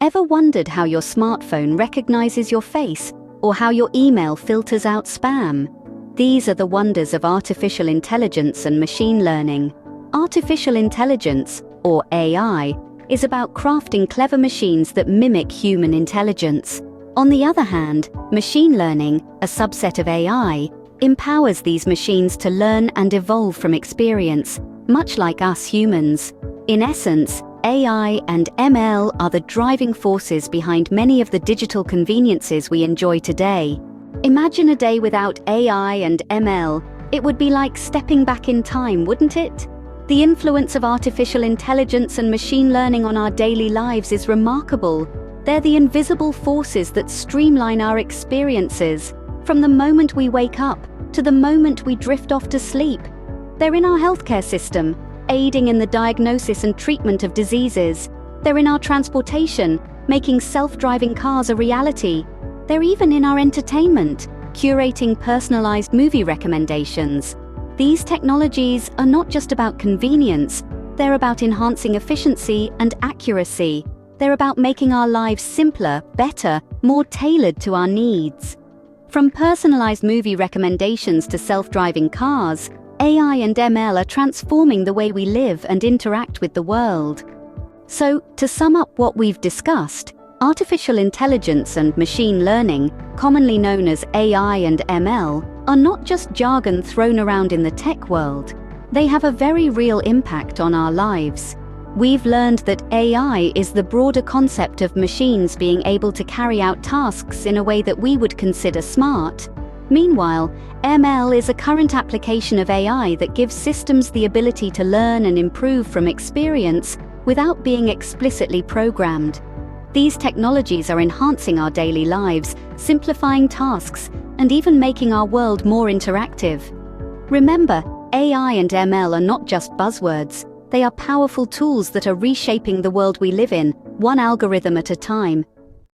Ever wondered how your smartphone recognizes your face or how your email filters out spam? These are the wonders of artificial intelligence and machine learning. Artificial intelligence, or AI, is about crafting clever machines that mimic human intelligence. On the other hand, machine learning, a subset of AI, empowers these machines to learn and evolve from experience, much like us humans. In essence, AI and ML are the driving forces behind many of the digital conveniences we enjoy today. Imagine a day without AI and ML. It would be like stepping back in time, wouldn't it? The influence of artificial intelligence and machine learning on our daily lives is remarkable. They're the invisible forces that streamline our experiences, from the moment we wake up to the moment we drift off to sleep. They're in our healthcare system, aiding in the diagnosis and treatment of diseases. They're in our transportation, making self-driving cars a reality. They're even in our entertainment, curating personalized movie recommendations. These technologies are not just about convenience, they're about enhancing efficiency and accuracy. They're about making our lives simpler, better, more tailored to our needs. From personalized movie recommendations to self-driving cars, AI and ML are transforming the way we live and interact with the world. So, to sum up what we've discussed, artificial intelligence and machine learning, commonly known as AI and ML, are not just jargon thrown around in the tech world. They have a very real impact on our lives. We've learned that AI is the broader concept of machines being able to carry out tasks in a way that we would consider smart. Meanwhile, ML is a current application of AI that gives systems the ability to learn and improve from experience without being explicitly programmed. These technologies are enhancing our daily lives, simplifying tasks, and even making our world more interactive. Remember, AI and ML are not just buzzwords. They are powerful tools that are reshaping the world we live in, one algorithm at a time.